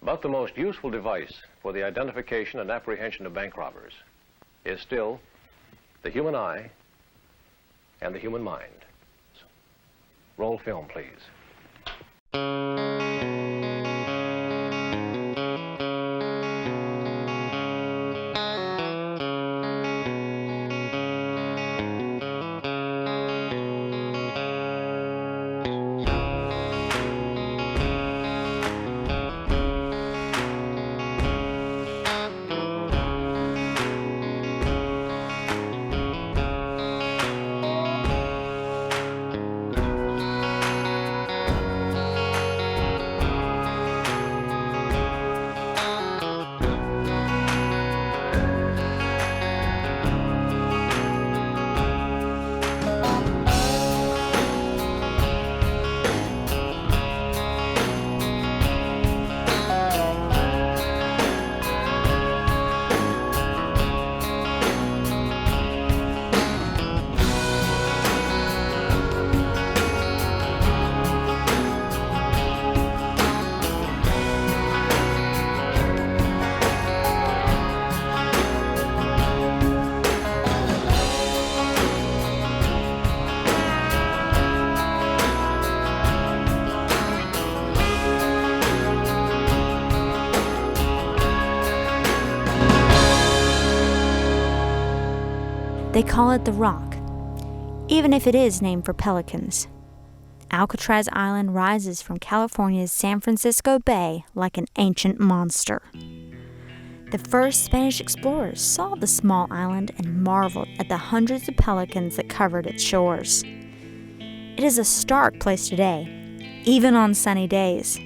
But the most useful device for the identification and apprehension of bank robbers is still the human eye and the human mind. Roll film, please. They call it the Rock, even if it is named for pelicans. Alcatraz Island rises from California's San Francisco Bay like an ancient monster. The first Spanish explorers saw the small island and marveled at the hundreds of pelicans that covered its shores. It is a stark place today, even on sunny days.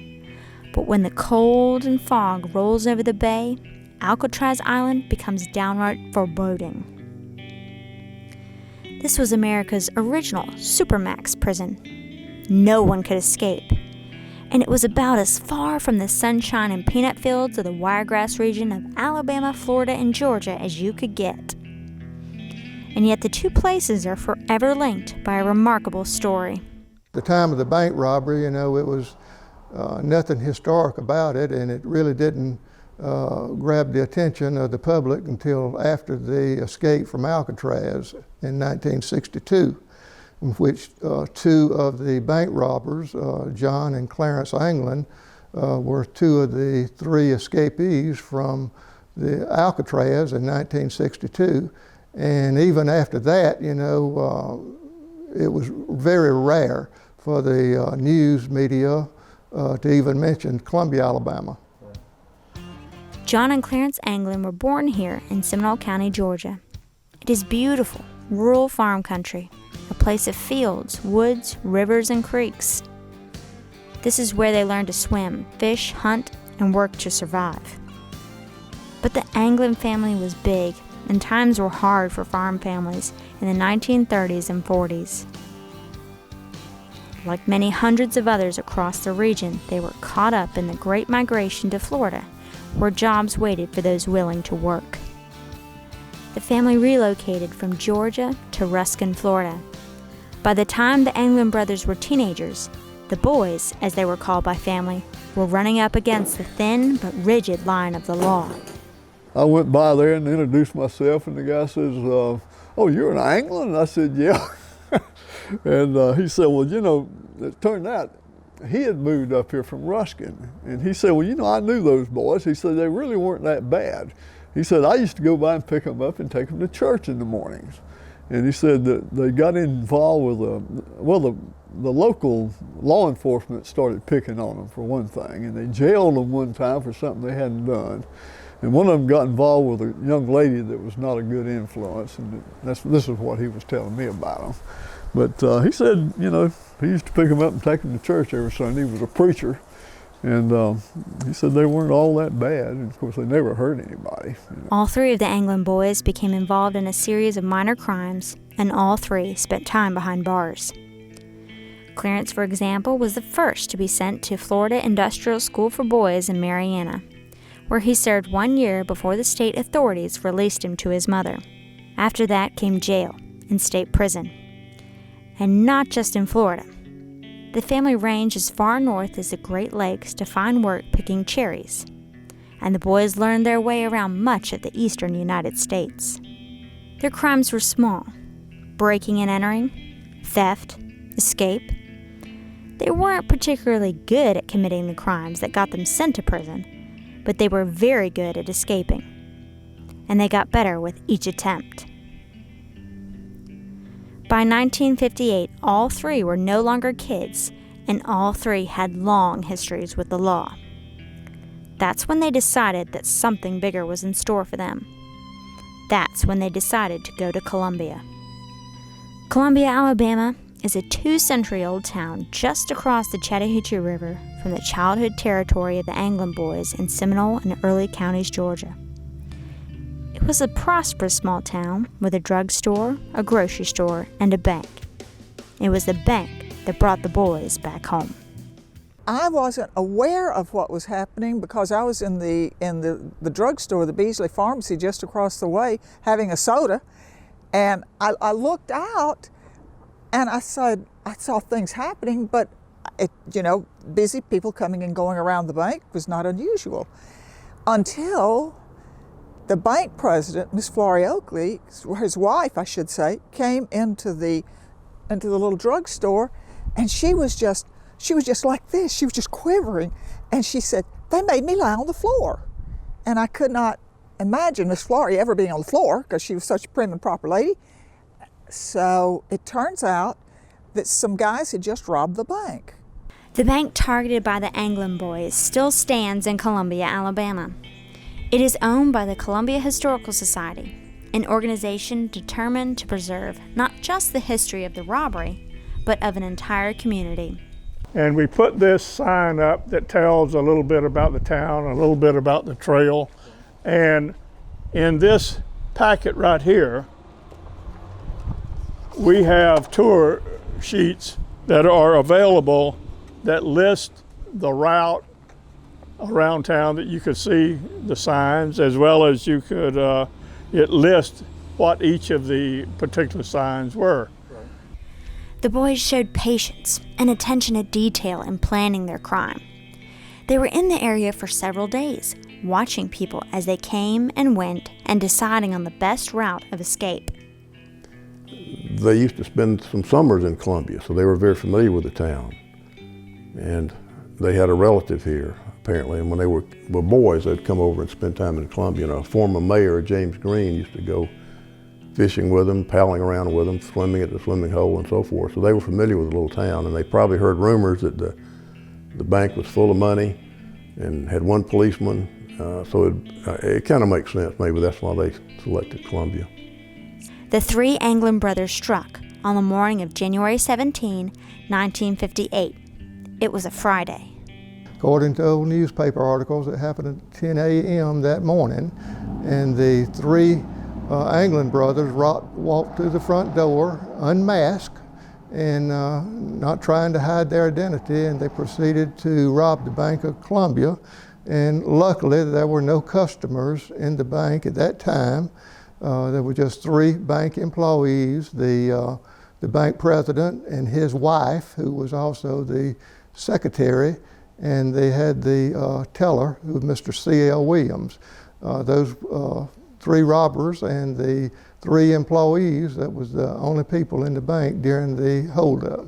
But when the cold and fog rolls over the bay, Alcatraz Island becomes downright foreboding. This was America's original supermax prison. No one could escape. And it was about as far from the sunshine and peanut fields of the Wiregrass region of Alabama, Florida, and Georgia as you could get. And yet the two places are forever linked by a remarkable story. The time of the bank robbery, it was nothing historic about it, and it really didn't grab the attention of the public until after the escape from Alcatraz in 1962, in which two of the bank robbers, John and Clarence Anglin, were two of the three escapees from the Alcatraz in 1962. And even after that, it was very rare for the news media to even mention Columbia, Alabama. John and Clarence Anglin were born here in Seminole County, Georgia. It is beautiful, rural farm country, a place of fields, woods, rivers, and creeks. This is where they learned to swim, fish, hunt, and work to survive. But the Anglin family was big, and times were hard for farm families in the 1930s and 40s. Like many hundreds of others across the region, they were caught up in the Great Migration to Florida, where jobs waited for those willing to work. The family relocated from Georgia to Ruskin, Florida. By the time the Anglin brothers were teenagers, the boys, as they were called by family, were running up against the thin but rigid line of the law. I went by there and introduced myself, and the guy says, "Oh, you're an Anglin?" And I said, "Yeah." And he said, "Well, it turned out he had moved up here from Ruskin." And he said, "Well, I knew those boys." He said, "They really weren't that bad." He said, "I used to go by and pick them up and take them to church in the mornings." And he said that they got involved with the local law enforcement started picking on them for one thing, and they jailed them one time for something they hadn't done. And one of them got involved with a young lady that was not a good influence, and this is what he was telling me about them. But he said, he used to pick them up and take them to church every Sunday. He was a preacher, and he said they weren't all that bad. And of course, they never hurt anybody. All three of the Anglin boys became involved in a series of minor crimes, and all three spent time behind bars. Clarence, for example, was the first to be sent to Florida Industrial School for Boys in Marianna, where he served 1 year before the state authorities released him to his mother. After that came jail and state prison. And not just in Florida. The family ranged as far north as the Great Lakes to find work picking cherries, and the boys learned their way around much of the eastern United States. Their crimes were small: breaking and entering, theft, escape. They weren't particularly good at committing the crimes that got them sent to prison, but they were very good at escaping, and they got better with each attempt. By 1958, all three were no longer kids, and all three had long histories with the law. That's when they decided that something bigger was in store for them. That's when they decided to go to Columbia. Columbia, Alabama is a 2-century-old town just across the Chattahoochee River from the childhood territory of the Anglin boys in Seminole and early counties, Georgia. It was a prosperous small town with a drugstore, a grocery store, and a bank. It was the bank that brought the boys back home. I wasn't aware of what was happening because I was in the drugstore, the Beasley Pharmacy, just across the way, having a soda, and I looked out, and I saw things happening, but busy people coming and going around the bank was not unusual, until the bank president, Miss Florrie Oakley, his wife, I should say, came into the little drugstore, and she was just like this. She was just quivering, and she said, "They made me lie on the floor." And I could not imagine Miss Florrie ever being on the floor because she was such a prim and proper lady. So it turns out that some guys had just robbed the bank. The bank targeted by the Anglin boys still stands in Columbia, Alabama. It is owned by the Columbia Historical Society, an organization determined to preserve not just the history of the robbery, but of an entire community. And we put this sign up that tells a little bit about the town, a little bit about the trail. And in this packet right here, we have tour sheets that are available that list the route around town that you could see the signs, as well as you could, it lists what each of the particular signs were. The boys showed patience and attention to detail in planning their crime. They were in the area for several days, watching people as they came and went and deciding on the best route of escape. They used to spend some summers in Columbia, so they were very familiar with the town. And they had a relative here, apparently, and when they were boys, they'd come over and spend time in Columbia. And a former mayor, James Green, used to go fishing with them, paddling around with them, swimming at the swimming hole and so forth. So they were familiar with the little town, and they probably heard rumors that the bank was full of money and had one policeman. So it kind of makes sense. Maybe that's why they selected Columbia. The three Anglin brothers struck on the morning of January 17, 1958. It was a Friday. According to old newspaper articles, it happened at 10 a.m. that morning, and the three Anglin brothers walked to the front door unmasked and not trying to hide their identity, and they proceeded to rob the Bank of Columbia. And luckily, there were no customers in the bank at that time. There were just three bank employees, the bank president and his wife, who was also the secretary, and they had the teller, who was Mr. C.L. Williams. Those three robbers and the three employees, that was the only people in the bank during the holdup.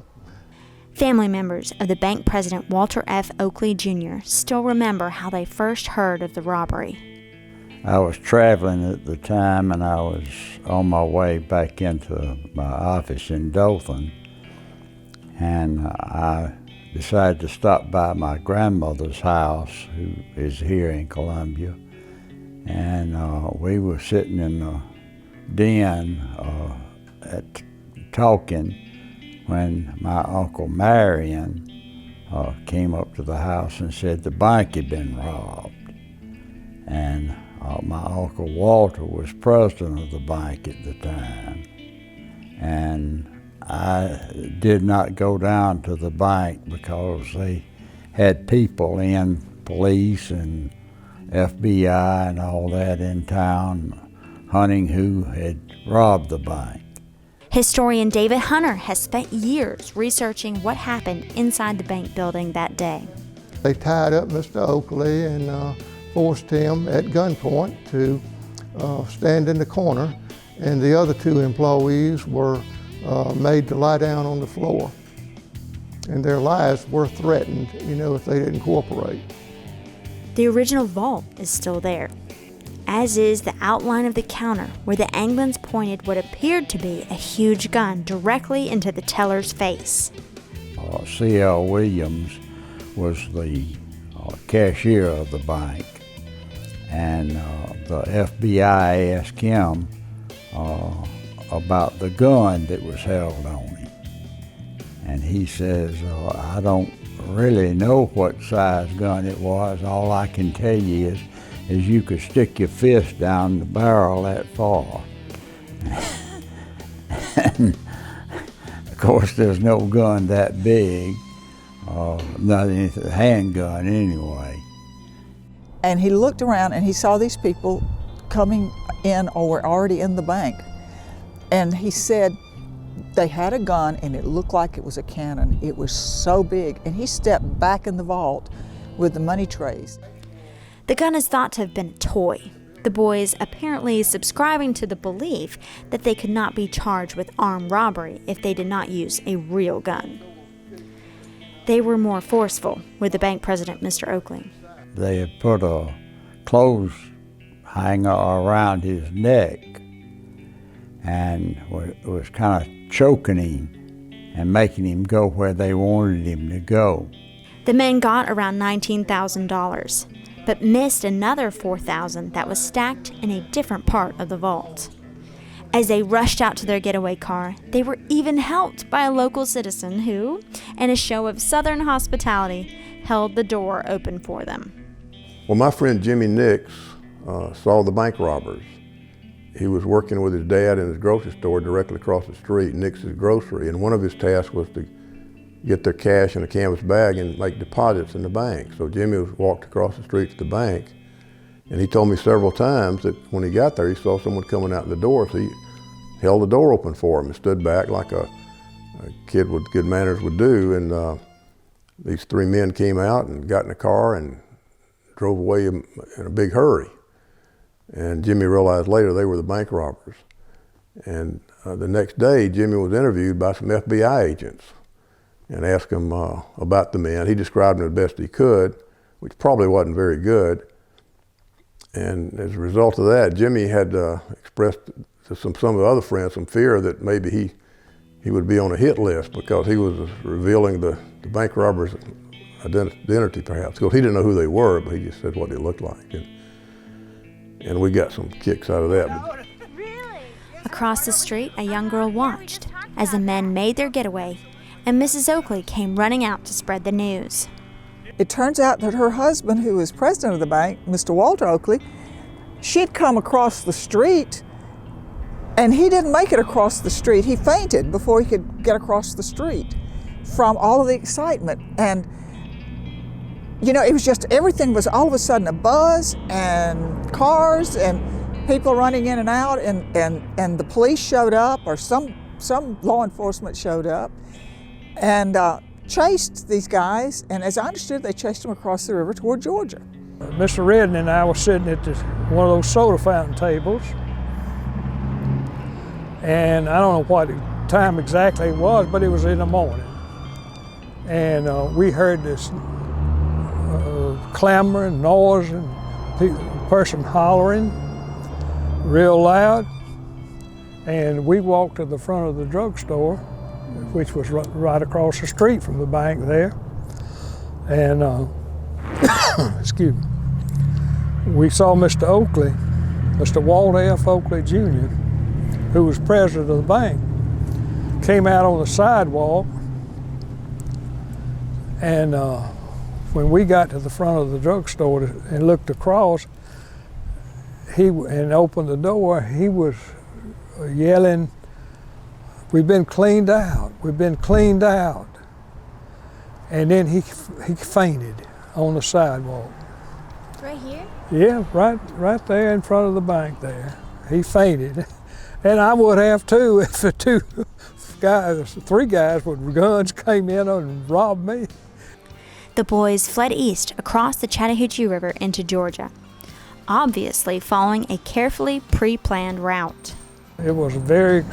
Family members of the bank president, Walter F. Oakley Jr., still remember how they first heard of the robbery. I was traveling at the time, and I was on my way back into my office in Dothan, and I decided to stop by my grandmother's house, who is here in Columbia, and we were sitting in the den talking when my Uncle Marion came up to the house and said the bank had been robbed. And my Uncle Walter was president of the bank at the time. And I did not go down to the bank because they had people in, police and FBI and all that in town, hunting who had robbed the bank. Historian David Hunter has spent years researching what happened inside the bank building that day. They tied up Mr. Oakley and forced him at gunpoint to stand in the corner, and the other two employees were made to lie down on the floor. And their lives were threatened, if they didn't cooperate. The original vault is still there, as is the outline of the counter where the Anglins pointed what appeared to be a huge gun directly into the teller's face. C.L. Williams was the cashier of the bank, and the FBI asked him about the gun that was held on him. And he says, I don't really know what size gun it was. All I can tell you is you could stick your fist down the barrel that far. And of course, there's no gun that big, not any handgun anyway. And he looked around and he saw these people coming in or were already in the bank. And he said they had a gun and it looked like it was a cannon. It was so big. And he stepped back in the vault with the money trays. The gun is thought to have been a toy, the boys apparently subscribing to the belief that they could not be charged with armed robbery if they did not use a real gun. They were more forceful with the bank president, Mr. Oakley. They had put a clothes hanger around his neck and was kind of choking him and making him go where they wanted him to go. The men got around $19,000, but missed another $4,000 that was stacked in a different part of the vault. As they rushed out to their getaway car, they were even helped by a local citizen who, in a show of Southern hospitality, held the door open for them. Well, my friend Jimmy Nix saw the bank robbers. He was working with his dad in his grocery store directly across the street, Nix's Grocery, and one of his tasks was to get their cash in a canvas bag and make deposits in the bank. So Jimmy walked across the street to the bank, and he told me several times that when he got there, he saw someone coming out the door, so he held the door open for him and stood back like a kid with good manners would do. And these three men came out and got in the car and drove away in a big hurry. And Jimmy realized later they were the bank robbers. And the next day, Jimmy was interviewed by some FBI agents and asked him about the men. He described them the best he could, which probably wasn't very good. And as a result of that, Jimmy had expressed to some of the other friends some fear that maybe he would be on a hit list because he was revealing the bank robbers' identity perhaps. Because he didn't know who they were, but he just said what they looked like. And we got some kicks out of that. Across the street, a young girl watched as the men made their getaway, and Mrs. Oakley came running out to spread the news. It turns out that her husband, who was president of the bank, Mr. Walter Oakley, she'd come across the street, and he didn't make it across the street. He fainted before he could get across the street from all of the excitement. And you know, it was just, everything was all of a sudden a buzz and cars and people running in and out, and the police showed up, or some law enforcement showed up and chased these guys, and as I understood, they chased them across the river toward Georgia. Mr. Redden and I were sitting at one of those soda fountain tables, and I don't know what time exactly it was, but it was in the morning. And we heard this clamor and noise and person hollering real loud. And we walked to the front of the drugstore, which was right across the street from the bank there. And, excuse me, we saw Mr. Oakley, Mr. Walter F. Oakley Jr., who was president of the bank, came out on the sidewalk. And when we got to the front of the drugstore and looked across, and opened the door, he was yelling, "We've been cleaned out, we've been cleaned out." And then he fainted on the sidewalk. Right here? Yeah, right there in front of the bank there. He fainted. And I would have too if the three guys with guns came in and robbed me. The boys fled east across the Chattahoochee River into Georgia, obviously following a carefully pre-planned route. It was a very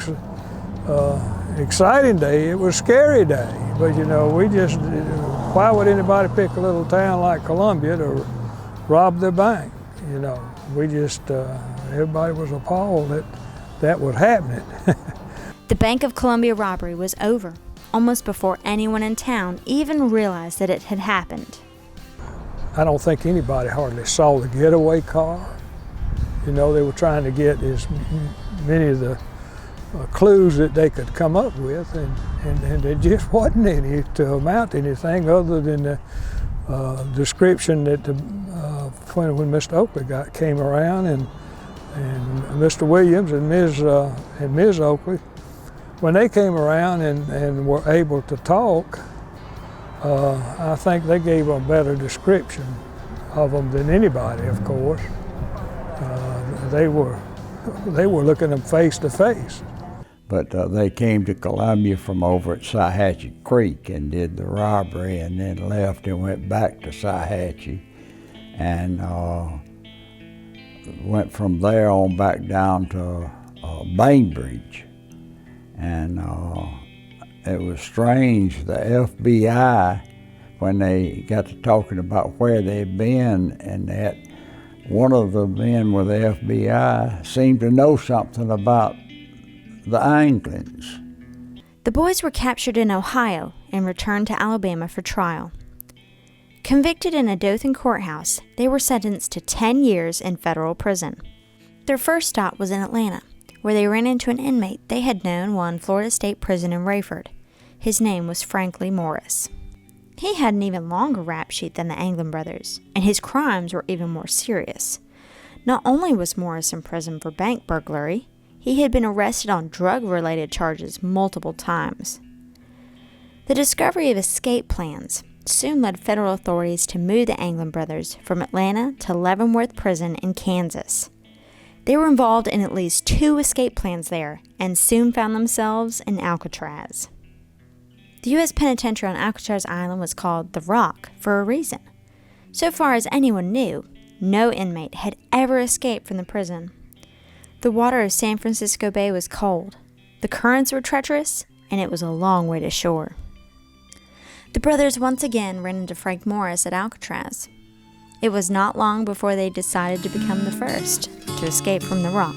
exciting day. It was a scary day, but you know, why would anybody pick a little town like Columbia to rob their bank? You know, everybody was appalled that was happening. The Bank of Columbia robbery was over almost before anyone in town even realized that it had happened. I don't think anybody hardly saw the getaway car. You know, they were trying to get as many of the clues that they could come up with, and there just wasn't any to amount to anything other than the description that when Mr. Oakley came around and Mr. Williams and Ms. Oakley, when they came around and were able to talk, I think they gave a better description of them than anybody, of course. They were looking them face to face. But they came to Columbia from over at Sahatchee Creek and did the robbery, and then left and went back to Sahatchee, and went from there on back down to Bainbridge. And it was strange, the FBI, when they got to talking about where they'd been, and that one of the men with the FBI seemed to know something about the Anglins. The boys were captured in Ohio and returned to Alabama for trial. Convicted in a Dothan courthouse, they were sentenced to 10 years in federal prison. Their first stop was in Atlanta, where they ran into an inmate they had known while in Florida State Prison in Rayford. His name was Franklin Morris. He had an even longer rap sheet than the Anglin brothers, and his crimes were even more serious. Not only was Morris in prison for bank burglary, he had been arrested on drug-related charges multiple times. The discovery of escape plans soon led federal authorities to move the Anglin brothers from Atlanta to Leavenworth Prison in Kansas. They were involved in at least 2 escape plans there and soon found themselves in Alcatraz. The U.S. Penitentiary on Alcatraz Island was called the Rock for a reason. So far as anyone knew, no inmate had ever escaped from the prison. The water of San Francisco Bay was cold, the currents were treacherous, and it was a long way to shore. The brothers once again ran into Frank Morris at Alcatraz. It was not long before they decided to become the first to escape from the Rock.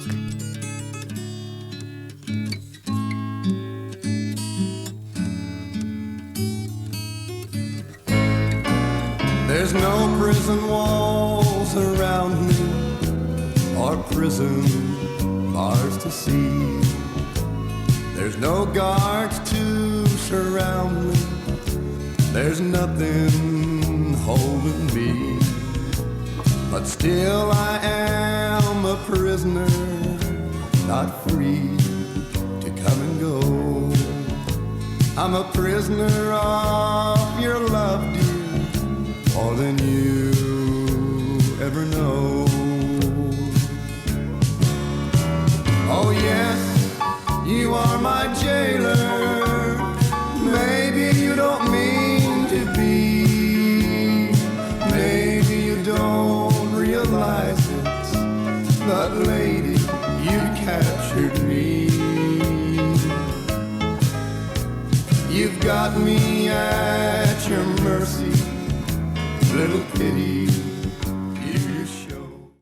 There's no prison walls around me, or prison bars to see. There's no guards to surround me. There's nothing holding me. But still I am a prisoner, not free to come and go. I'm a prisoner of your love, dear, more than you ever know. Oh yes, you are my jailer. Maybe you don't mean to be. Maybe you don't realize it, but lady, you captured me. You've got me at your mercy, little pity